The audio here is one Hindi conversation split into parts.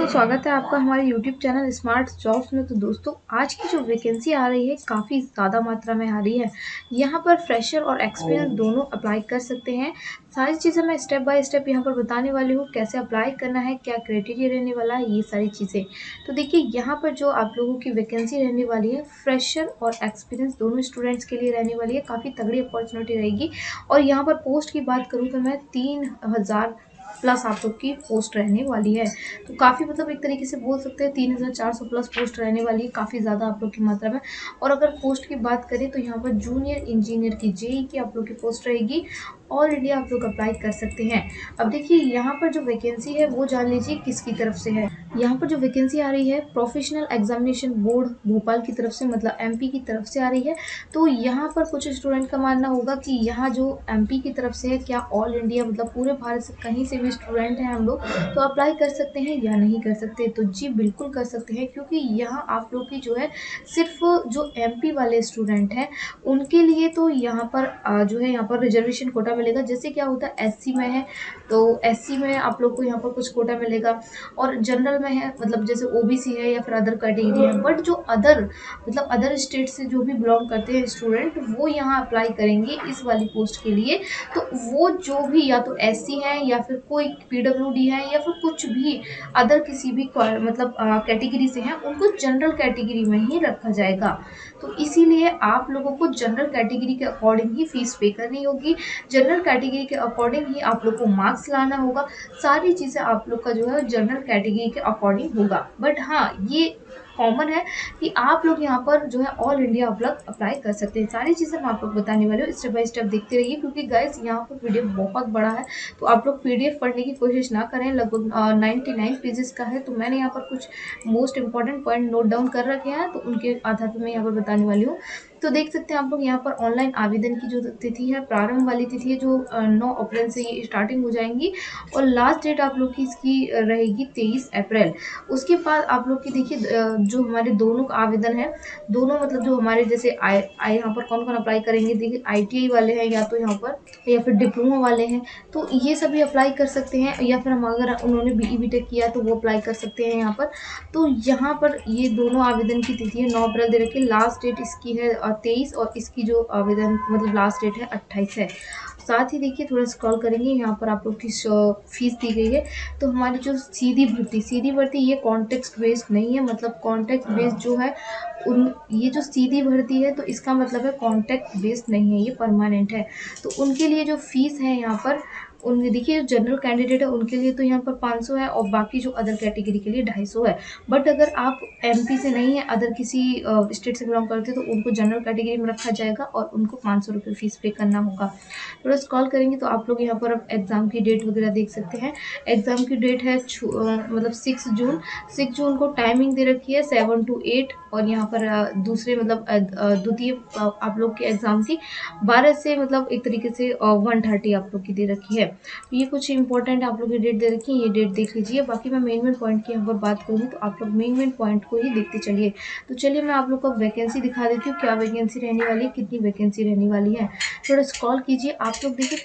स्वागत है आपका हमारे यूट्यूब चैनल स्मार्ट जॉब्स में। तो दोस्तों, आज की जो वैकेंसी आ रही है काफ़ी ज़्यादा मात्रा में आ रही है। यहाँ पर फ्रेशर और एक्सपीरियंस दोनों अप्लाई कर सकते हैं। सारी चीज़ें मैं स्टेप बाय स्टेप यहाँ पर बताने वाली हूँ, कैसे अप्लाई करना है, क्या क्राइटेरिया रहने वाला है, ये सारी चीज़ें। तो देखिए, यहाँ पर जो आप लोगों की वैकेंसी रहने वाली है, फ्रेशर और एक्सपीरियंस दोनों स्टूडेंट्स के लिए रहने वाली है। काफ़ी तगड़ी अपॉर्चुनिटी रहेगी। और यहाँ पर पोस्ट की बात करूँ तो मैं 3000 प्लस आप लोग की पोस्ट रहने वाली है। तो काफ़ी मतलब एक तरीके से बोल सकते हैं 3400 प्लस पोस्ट रहने वाली है, काफ़ी ज़्यादा आप लोग की मात्रा में। और अगर पोस्ट की बात करें तो यहाँ पर जूनियर इंजीनियर की जेई की आप लोग की पोस्ट रहेगी। ऑल इंडिया आप लोग अप्लाई कर सकते हैं। अब देखिए, यहाँ पर जो वैकेंसी है वो जान लीजिए किसकी तरफ से है। यहाँ पर जो वैकेंसी आ रही है प्रोफेशनल एग्जामिनेशन बोर्ड भोपाल की तरफ से, मतलब एमपी की तरफ से आ रही है। तो यहाँ पर कुछ स्टूडेंट का मानना होगा कि यहाँ जो एमपी की तरफ से है, क्या ऑल इंडिया मतलब पूरे भारत से कहीं से भी स्टूडेंट हैं हम लोग तो अप्लाई कर सकते हैं या नहीं कर सकते? तो जी बिल्कुल कर सकते हैं, क्योंकि यहाँ आप लोग की जो है सिर्फ जो एमपी वाले स्टूडेंट हैं उनके लिए तो यहाँ पर जो है यहाँ पर रिजर्वेशन कोटा मिलेगा। जैसे क्या होता है एससी में है तो एससी में आप लोग को यहाँ पर कुछ कोटा मिलेगा, और जनरल में है मतलब जैसे ओबीसी है या फिर अदर कैटेगरी है। बट जो अदर मतलब अदर स्टेट से जो भी बिलोंग करते हैं स्टूडेंट, वो यहाँ अप्लाई करेंगे इस वाली पोस्ट के लिए। तो वो जो भी या तो एससी है या फिर कोई पीडब्ल्यूडी है या फिर कुछ भी अदर किसी भी मतलब कैटेगरी से हैं, उनको जनरल कैटेगरी में ही रखा जाएगा। तो इसीलिए आप लोगों को जनरल कैटेगरी के अकॉर्डिंग ही फीस पे करनी होगी। जनरल कैटेगरी के अकॉर्डिंग ही आप लोग को मार्क्स लाना होगा। सारी चीज़ें आप लोग का जो है जनरल कैटेगरी के अकॉर्डिंग होगा। बट हाँ, ये कॉमन है कि आप लोग यहाँ पर जो है ऑल इंडिया अप्लाई कर सकते हैं। सारी चीज़ें मैं आप लोग बताने वाली हूँ, स्टेप बाय स्टेप देखते रहिए, क्योंकि गाइस यहाँ पर वीडियो बहुत बड़ा है। तो आप लोग पीडीएफ पढ़ने की कोशिश ना करें, लगभग 99 पेजेस का है। तो मैंने यहाँ पर कुछ most important point note down कर रखे हैं, तो उनके आधार पर मैं यहाँ पर बताने वाली हूँ। तो देख सकते हैं आप लोग यहाँ पर ऑनलाइन आवेदन की जो तिथि है, प्रारंभ वाली तिथि है जो 9 अप्रैल से ये स्टार्टिंग हो जाएंगी, और लास्ट डेट आप लोग की इसकी रहेगी 23 अप्रैल। उसके बाद आप लोग की देखिए जो हमारे दोनों का आवेदन है, दोनों मतलब जो हमारे जैसे आई यहाँ पर कौन कौन अप्लाई करेंगे, देखिए आईटीआई वाले हैं या तो यहाँ पर या फिर डिप्लोमा वाले हैं, तो ये सभी अप्लाई कर सकते हैं। या फिर हम अगर उन्होंने बीई बीटेक किया तो वो अप्लाई कर सकते हैं यहाँ पर। तो यहाँ पर ये दोनों आवेदन की तिथि है 9 अप्रैल दे रखी है। लास्ट डेट इसकी है 23, और इसकी जो आवेदन मतलब लास्ट डेट है 28 है। साथ ही देखिए, थोड़ा स्क्रॉल करेंगे, यहाँ पर आप लोग की फीस दी गई है। तो हमारी जो सीधी भर्ती ये कॉन्टेक्स्ट बेस्ड नहीं है, मतलब कॉन्टेक्स्ट बेस्ड जो है ये जो सीधी भर्ती है तो इसका मतलब है कॉन्टेक्ट बेस्ड नहीं है, ये परमानेंट है। तो उनके लिए जो फीस है यहाँ पर उनके देखिए, जो जनरल कैंडिडेट है उनके लिए तो यहाँ पर 500 है, और बाकी जो अदर कैटेगरी के लिए 250 है। बट अगर आप एमपी से नहीं है, अदर किसी स्टेट से बिलोंग करते हैं, तो उनको जनरल कैटेगरी में रखा जाएगा और उनको 500 रुपये फीस पे करना होगा। थोड़ा स्क्रॉल करेंगे तो आप लोग यहाँ पर अब एग्ज़ाम की डेट वगैरह देख सकते हैं। एग्ज़ाम की डेट है मतलब 6 जून को टाइमिंग दे रखी है 7 to 8, और यहाँ पर दूसरे मतलब द्वितीय आप लोग की एग्ज़ाम थी 12 से मतलब एक तरीके से 1:30 आप लोग की दे रखी है। तो ये कुछ इंपॉर्टेंट आप लोग की डेट दे रखी है, ये डेट देख लीजिए। बाकी मैं मेन पॉइंट की यहाँ पर बात करूँगी तो आप लोग मेन पॉइंट को ही देखते चलिए। तो चलिए मैं आप लोग को वैकेंसी दिखा देती हूँ, क्या वैकेंसी रहने वाली है, कितनी वैकेंसी रहने वाली है। थोड़ा स्क्रॉल कीजिए आप लोग, देखिए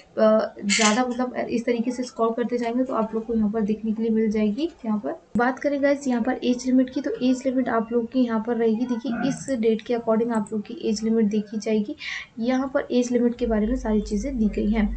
ज़्यादा मतलब इस तरीके से स्क्रॉल करते जाएंगे तो आप लोग को यहाँ पर देखने के लिए मिल जाएगी। यहाँ पर बात करें गाइस यहाँ पर एज लिमिट की, तो एज लिमिट आप लोग की यहाँ पर रहेगी। देखिए, इस डेट के अकॉर्डिंग आप लोग की एज लिमिट देखी जाएगी। यहाँ पर एज लिमिट के बारे में सारी चीज़ें दी गई हैं।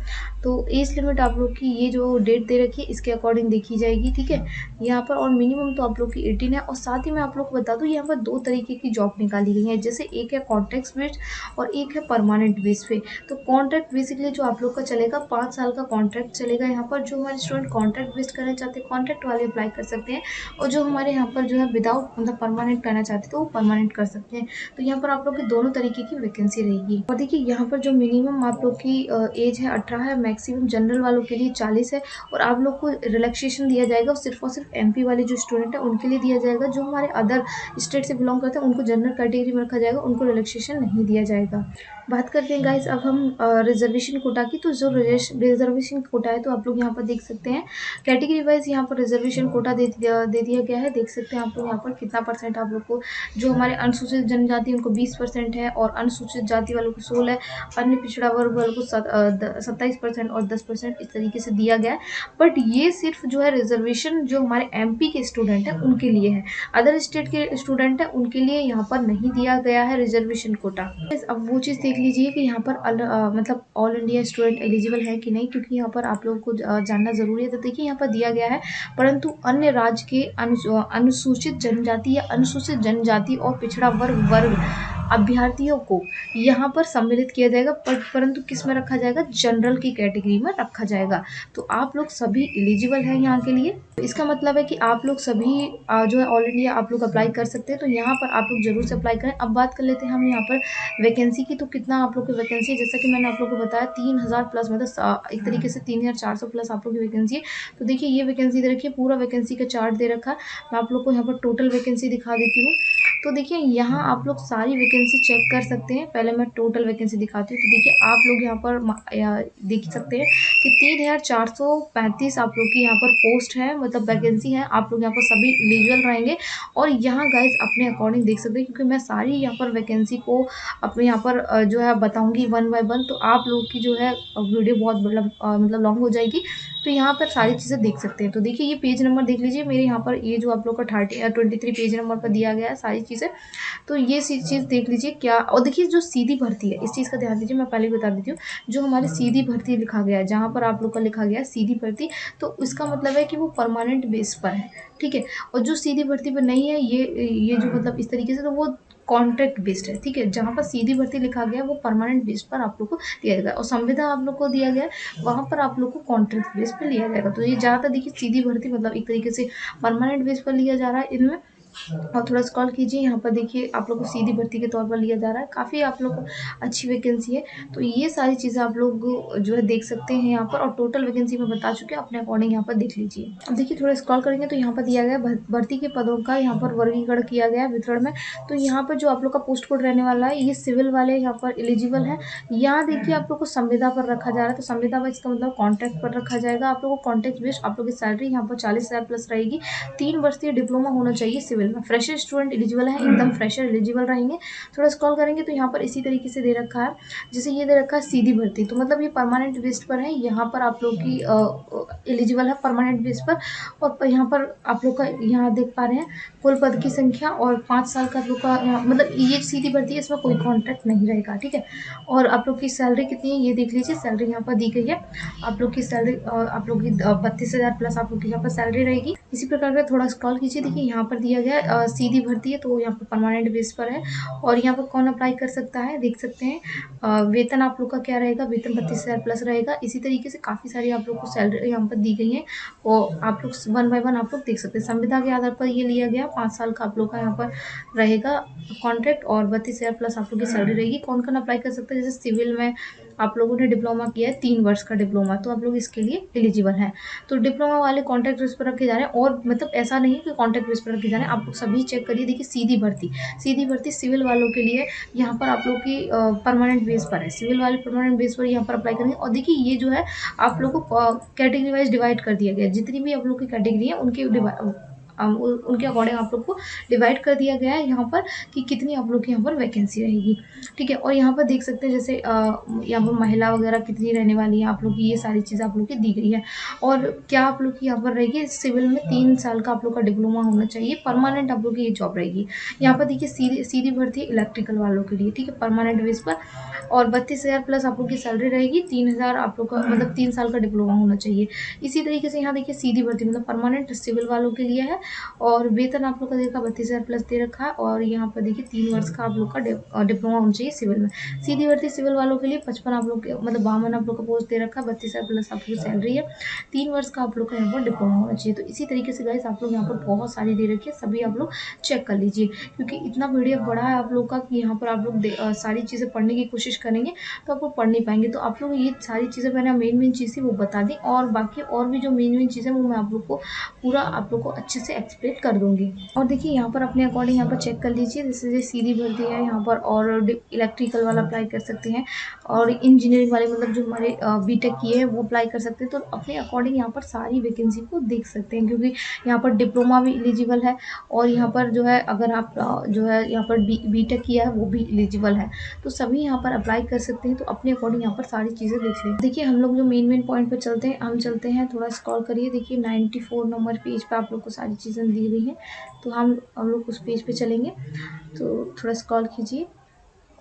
तो एज लिमिट आप लोग की ये जो डेट दे रखी है इसके अकॉर्डिंग देखी जाएगी, ठीक है यहाँ पर। और मिनिमम तो आप लोग की 18 है। और साथ ही मैं आप लोग को बता दूँ, यहाँ पर 2 तरीके की जॉब निकाली गई है, जैसे एक है कॉन्ट्रैक्ट बेस्ड और एक है परमानेंट बेस पे। तो कॉन्ट्रैक्ट बेसिकली जो आप लोग का चलेगा 5 साल का कॉन्ट्रैक्ट चलेगा यहाँ पर। जो हमारे स्टूडेंट कॉन्ट्रैक्ट बेस्ड करना चाहते हैं, कॉन्ट्रैक्ट वाले अप्लाई कर सकते हैं, और जो हमारे यहाँ पर जो है विदाउट मतलब परमानेंट करना चाहते हैं तो वो परमानेंट कर सकते हैं। तो यहाँ पर आप लोग की दोनों तरीके की वैकेंसी रहेगी। और देखिए, यहाँ पर जो मिनिमम आप लोग की एज है 18 है, मैक्सिमम जनरल वालों के लिए 40 है, और आप लोग को रिलैक्सेशन दिया जाएगा और सिर्फ एमपी वाले जो स्टूडेंट है उनके लिए दिया जाएगा। जो हमारे अदर स्टेट से बिलोंग करते हैं उनको जनरल कैटेगरी में रखा जाएगा, उनको रिलैक्सेशन नहीं दिया जाएगा। बात करते हैं गाइस अब हम रिजर्वेशन कोटा की। तो जो रिजर्वेशन कोटा है तो आप लोग यहाँ पर देख सकते हैं कैटेगरी वाइज यहाँ पर रिजर्वेशन कोटा दे दिया गया है। देख सकते हैं आप लोग यहाँ पर कितना परसेंट आप लोग को, जो हमारे अनुसूचित जनजाति उनको 20% है, और अनुसूचित जाति वालों को 16, अन्य पिछड़ा वर्ग वालों को 27% और 10%, इस तरीके से दिया गया है। बट ये सिर्फ जो है रिजर्वेशन जो हमारे MP के स्टूडेंट हैं उनके लिए है, अदर स्टेट के स्टूडेंट हैं उनके लिए यहाँ पर नहीं दिया गया है रिजर्वेशन कोटा। अब वो चीज़ देख लीजिए कि यहाँ पर मतलब ऑल इंडिया स्टूडेंट एलिजिबल है कि नहीं, क्योंकि यहाँ पर आप लोगों को जानना ज़रूरी है। तो देखिए यहाँ पर दिया गया है, परंतु अन्य राज्य के अनुसूचित जनजाति या अनुसूचित जनजाति और पिछड़ा वर्ग अभ्यर्थियों को यहाँ पर सम्मिलित किया जाएगा, परंतु किस में रखा जाएगा, जनरल की कैटेगरी में रखा जाएगा। तो आप लोग सभी एलिजिबल हैं यहाँ के लिए। इसका मतलब है कि आप लोग सभी जो है ऑल इंडिया आप लोग अप्लाई कर सकते हैं। तो यहाँ पर आप लोग जरूर से अप्लाई करें। अब बात कर लेते हैं हम यहाँ पर वैकेंसी की। तो कितना आप लोग की वैकेंसी है, जैसा कि मैंने आप लोग को बताया 3000 प्लस, मतलब एक तरीके से 3400 प्लस आप लोग की वैकेंसी है। तो देखिए ये वैकेंसी दे रखी है, पूरा वैकेंसी का चार्ट दे रखा है। मैं आप लोग को यहाँ पर टोटल वैकेंसी दिखा देती हूँ। तो देखिए यहाँ आप लोग सारी वैकेंसी चेक कर सकते हैं। पहले मैं टोटल वैकेंसी दिखाती हूँ। तो देखिए आप लोग यहाँ पर देख सकते हैं कि 3435 आप लोग की यहाँ पर पोस्ट है, मतलब वैकेंसी है। आप लोग यहाँ पर सभी एलिजिबल रहेंगे। और यहाँ गाइज अपने अकॉर्डिंग देख सकते हैं, क्योंकि मैं सारी यहाँ पर वैकेंसी को अपने यहाँ पर जो है बताऊंगी 1 बाय 1, तो आप लोग की जो है वीडियो बहुत मतलब लॉन्ग हो जाएगी। तो यहाँ पर सारी चीज़ें देख सकते हैं। तो देखिए ये पेज नंबर देख लीजिए मेरे यहाँ पर, ये जो आप लोग का 23 पेज नंबर पर दिया गया है सारी चीज़ें। तो ये चीज़ देख लीजिए क्या। और देखिए जो सीधी भर्ती है, इस चीज़ का ध्यान दीजिए, मैं पहले बता देती हूँ। जो हमारी सीधी भर्ती लिखा गया है, जहाँ पर आप लोग का लिखा गया है सीधी भर्ती, तो इसका मतलब है कि वो परमानेंट बेस पर है, ठीक है। और जो सीधी भर्ती पर नहीं है, ये जो मतलब इस तरीके से, तो वो कॉन्ट्रैक्ट बेस्ड है, ठीक है। जहाँ पर सीधी भर्ती लिखा गया है वो परमानेंट बेस पर आप लोग को दिया जाएगा, और संविदा आप लोग को दिया गया है वहाँ पर आप लोग को कॉन्ट्रैक्ट बेस पर लिया जाएगा। तो ये ज़्यादातर देखिए सीधी भर्ती मतलब एक तरीके से परमानेंट बेस पर लिया जा रहा है इनमें। और थोड़ा स्क्रॉल कीजिए, यहाँ पर देखिए आप लोग को सीधी भर्ती के तौर पर लिया जा रहा है। काफ़ी आप लोग को अच्छी वैकेंसी है। तो ये सारी चीज़ें आप लोग जो है देख सकते हैं यहाँ पर। और टोटल वैकेंसी में बता चुके हैं, अपने अकॉर्डिंग यहाँ पर देख लीजिए। अब देखिए थोड़ा स्क्रॉल करेंगे तो यहाँ पर दिया गया भर्ती के पदों का यहाँ पर वर्गीकरण किया गया है वितरण में। तो यहाँ पर जो आप लोग का पोस्ट कोड रहने वाला है, ये सिविल वाले यहाँ पर एलिजिबल है। यहाँ देखिए आप लोग को संविदा पर रखा जा रहा है। तो संविदा पर इसका मतलब कॉन्ट्रैक्ट पर रखा जाएगा। आप लोग को कॉन्ट्रैक्ट बेस्ड आप लोग की सैलरी यहाँ पर 40,000 प्लस रहेगी। 3 वर्षीय डिप्लोमा होना चाहिए सिविल में। फ्रेशर स्टूडेंट एलिजिबल है, एकदम फ्रेशर एलिजिबल रहेंगे। थोड़ा स्क्रॉल करेंगे तो यहाँ पर इसी तरीके से दे रखा है, जैसे ये दे रखा है सीधी भर्ती, तो मतलब ये परमानेंट बेस पर है। यहाँ पर आप लोग की एलिजिबल है परमानेंट बेस पर। और यहाँ पर आप लोग का यहाँ देख पा रहे हैं कुल पद की संख्या और 5 साल का आप लोग का मतलब ये सीधी भर्ती है, इसमें कोई कॉन्ट्रैक्ट नहीं रहेगा, ठीक है। और आप लोग की सैलरी कितनी है ये देख लीजिए, सैलरी यहाँ पर दी गई है। आप लोग की सैलरी आप लोग की 32,000 प्लस आप लोग की यहाँ पर सैलरी रहेगी। इसी प्रकार का थोड़ा स्क्रॉल कीजिए, देखिए यहाँ पर दिया गया सीधी भर्ती है, तो यहाँ पर परमानेंट बेस पर है। और यहाँ पर कौन अप्लाई कर सकता है देख सकते हैं। वेतन आप लोग का क्या रहेगा, वेतन 32,000 प्लस रहेगा। इसी तरीके से काफ़ी सारी आप लोग को सैलरी यहाँ पर दी गई है, और आप लोग 1 बाय 1 आप लोग देख सकते हैं। संविदा के आधार पर ये लिया गया, 5 साल का आप लोग का यहाँ पर रहेगा कॉन्ट्रैक्ट, और 32,000 प्लस आप लोग की सैलरी रहेगी। कौन कौन अप्लाई कर सकते हैं, जैसे सिविल में आप लोगों ने डिप्लोमा किया है 3 वर्ष का डिप्लोमा, तो आप लोग इसके लिए एलिजिबल हैं। तो डिप्लोमा वाले कॉन्ट्रैक्ट बेस पर रखे जा रहे हैं, और मतलब ऐसा नहीं है कि कॉन्ट्रैक्ट बेस पर रखे जा रहे हैं। आप लोग सभी चेक करिए, देखिए सीधी भर्ती सिविल वालों के लिए यहाँ पर आप लोग की परमानेंट बेस पर है। सिविल वाले परमानेंट बेस पर यहाँ पर अप्लाई करेंगे। और देखिए ये जो है आप लोग को कैटेगरी वाइज डिवाइड कर दिया गया है। जितनी भी आप लोग की कैटेगरी है उनके उनके अकॉर्डिंग आप लोग को डिवाइड कर दिया गया है यहाँ पर, कि कितनी आप लोग की यहाँ पर वैकेंसी रहेगी, ठीक है। और यहाँ पर देख सकते हैं जैसे यहाँ पर महिला वगैरह कितनी रहने वाली है आप लोग की, ये सारी चीज़ आप लोग की दी गई है। और क्या आप लोग की यहाँ पर रहेगी, सिविल में 3 साल का आप लोग का डिप्लोमा होना चाहिए, परमानेंट आप लोग की ये जॉब रहेगी। यहाँ पर देखिए सीधी भर्ती इलेक्ट्रिकल वालों के लिए, ठीक है, परमानेंट बेस पर। और 32,000 प्लस आप लोग की सैलरी रहेगी, 3,000 आप लोग का मतलब 3 साल का डिप्लोमा होना चाहिए। इसी तरीके से यहाँ देखिए सीधी भर्ती मतलब परमानेंट सिविल वालों के लिए है, और वेतन आप लोग का देखा 32,000 प्लस दे रखा है। और यहाँ पर देखिए 3 वर्ष का आप लोग का डिप्लोमा होना चाहिए सिविल में। सीधी भर्ती सिविल वालों के लिए 55 आप लोग के मतलब 52 आप लोग का पोस्ट दे रखा है, 32,000 प्लस आप लोग की सैलरी है, 3 वर्ष का आप लोग का यहाँ पर डिप्लोमा होना चाहिए। तो इसी तरीके से गाइस आप लोग यहाँ पर बहुत सारी दे रखी है, सभी आप लोग चेक कर लीजिए, क्योंकि इतना वीडियो बड़ा है आप लोग का कि यहाँ पर आप लोग सारी चीज़ें पढ़ने की कोशिश करेंगे तो आप लोग पढ़ नहीं पाएंगे। तो आप लोग ये सारी चीज़ें मैंने मेन चीज़ें वो बता दी, और बाकी और भी जो मेन चीज़ें वो मैं आप लोग को पूरा आप लोग को अच्छे से एक्सप्लेन कर दूंगी। और देखिए यहाँ पर अपने अकॉर्डिंग यहाँ पर चेक कर लीजिए, जैसे सीधी भर्ती है यहाँ पर, और इलेक्ट्रिकल वाला अप्लाई कर सकते हैं, और इंजीनियरिंग वाले मतलब जो हमारे बीटेक किए हैं वो अप्लाई कर सकते हैं। तो अपने अकॉर्डिंग यहाँ पर सारी वैकेंसी को देख सकते हैं, क्योंकि यहाँ पर डिप्लोमा भी एलिजिबल है, और यहाँ पर जो है अगर आप जो है यहाँ पर बीटेक किया है वो भी एलिजिबल है। तो सभी यहाँ पर अप्लाई कर सकते हैं। तो अपने अकॉर्डिंग यहाँ पर सारी चीज़ें देख लें। देखिए हम लोग जो मेन पॉइंट पर चलते हैं, हम चलते हैं, थोड़ा स्क्रॉल करिए। देखिए 94 नंबर पेज पे आप लोग को सारी चीज़ें दी गई हैं। तो हम लोग उस पेज पे चलेंगे, तो थोड़ा स्क्रॉल कीजिए,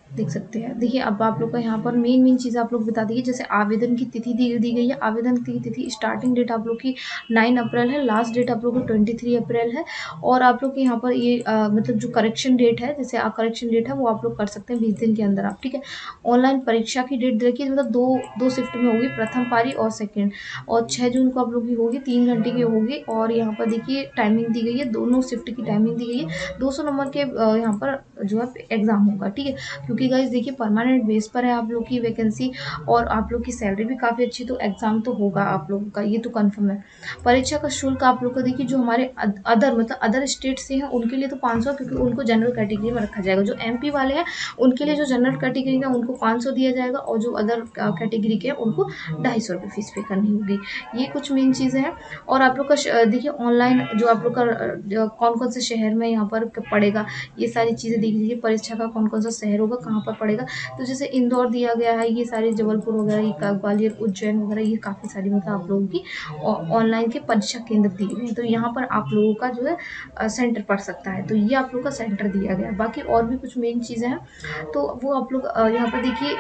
देख सकते हैं। देखिए अब आप लोग को यहाँ पर मेन चीज़ आप लोग बता दीजिए। जैसे आवेदन की तिथि दी गई है। आवेदन की तिथि स्टार्टिंग डेट आप लोग की 9 अप्रैल है, लास्ट डेट आप लोग को 23 अप्रैल है। और आप लोग के यहाँ पर ये मतलब जो करेक्शन डेट है, जैसे करेक्शन डेट है वो आप लोग कर सकते हैं 20 दिन के अंदर आप, ठीक है। ऑनलाइन परीक्षा की डेट देखिए, मतलब दो शिफ्ट में होगी, प्रथम पारी और सेकेंड। और 6 जून को आप लोग की होगी, 3 घंटे की होगी। और यहाँ पर देखिए टाइमिंग दी गई है, दोनों शिफ्ट की टाइमिंग दी गई है। 200 नंबर के यहाँ पर जो है एग्जाम होगा, ठीक है। क्योंकि गाइस देखिए परमानेंट बेस पर है आप लोग की वैकेंसी, और आप लोग की सैलरी भी काफ़ी अच्छी, तो एग्जाम तो होगा आप लोगों का, ये तो कंफर्म है। परीक्षा का शुल्क आप लोग को देखिए, जो हमारे अदर मतलब अदर स्टेट से हैं उनके लिए तो 500, क्योंकि उनको जनरल कैटेगरी में रखा जाएगा। जो एमपी वाले हैं उनके लिए जो जनरल कैटेगरी का उनको 500 दिया जाएगा, और जो अदर कैटेगरी के हैं उनको 250 रुपये फीस पे करनी होगी। ये कुछ मेन चीज़ें हैं। और आप लोग का देखिए ऑनलाइन जो आप लोग का कौन कौन से शहर में यहाँ पर पड़ेगा, ये सारी चीज़ें देख लीजिए। परीक्षा का कौन कौन सा शहर होगा, कहाँ पर पड़ेगा। तो जैसे इंदौर दिया गया है, ये सारे जबलपुर वगैरह, ये ग्वालियर, उज्जैन वगैरह, ये काफ़ी सारी मतलब आप लोगों की ऑनलाइन के परीक्षा केंद्र दिए गए हैं। तो यहाँ पर आप लोगों का जो है सेंटर पड़ सकता है। तो ये आप लोग का सेंटर दिया गया है। बाकी और भी कुछ मेन चीज़ें हैं, तो वो आप लोग यहाँ पर देखिए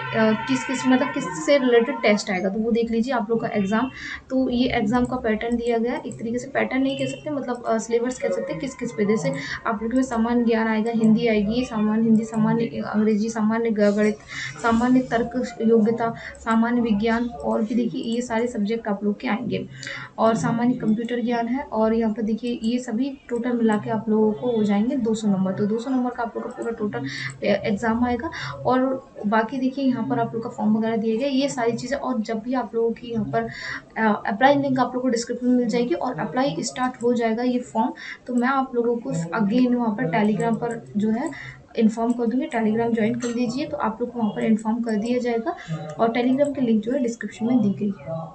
किस मतलब किससे रिलेटेड टेस्ट आएगा, तो वो देख लीजिए आप लोग का एग्ज़ाम। तो ये एग्ज़ाम का पैटर्न दिया गया है, एक तरीके से पैटर्न नहीं कह सकते, मतलब सिलेबस कह सकते हैं। किस पे, जैसे आप लोग में सामान्य ज्ञान आएगा, हिंदी आएगी, सामान्य हिंदी, सामान्य अंग्रेजी, सामान्य गणित, सामान्य तर्क योग्यता, सामान्य विज्ञान, और भी देखिए ये सारे सब्जेक्ट आप लोग के आएंगे। और सामान्य कंप्यूटर ज्ञान है। और यहाँ पर देखिए ये सभी टोटल मिला के आप लोगों को हो जाएंगे 200 नंबर। तो 200 नंबर का आप लोग का पूरा टोटल एग्जाम आएगा। और बाकी देखिए यहाँ पर आप लोग का फॉर्म वगैरह दिए गए, ये सारी चीज़ें। और जब भी आप लोगों की यहाँ पर अप्लाई लिंक आप लोग को डिस्क्रिप्शन में मिल जाएगी, और अप्लाई स्टार्ट हो जाएगा ये फॉर्म। तो मैं आप लोगों को अगेन वहाँ पर टेलीग्राम पर जो है इन्फॉर्म कर दूँगी। टेलीग्राम ज्वाइन कर लीजिए, तो आप लोग को वहाँ पर इन्फॉर्म कर दिया जाएगा। और टेलीग्राम की लिंक जो है डिस्क्रिप्शन में दी गई है।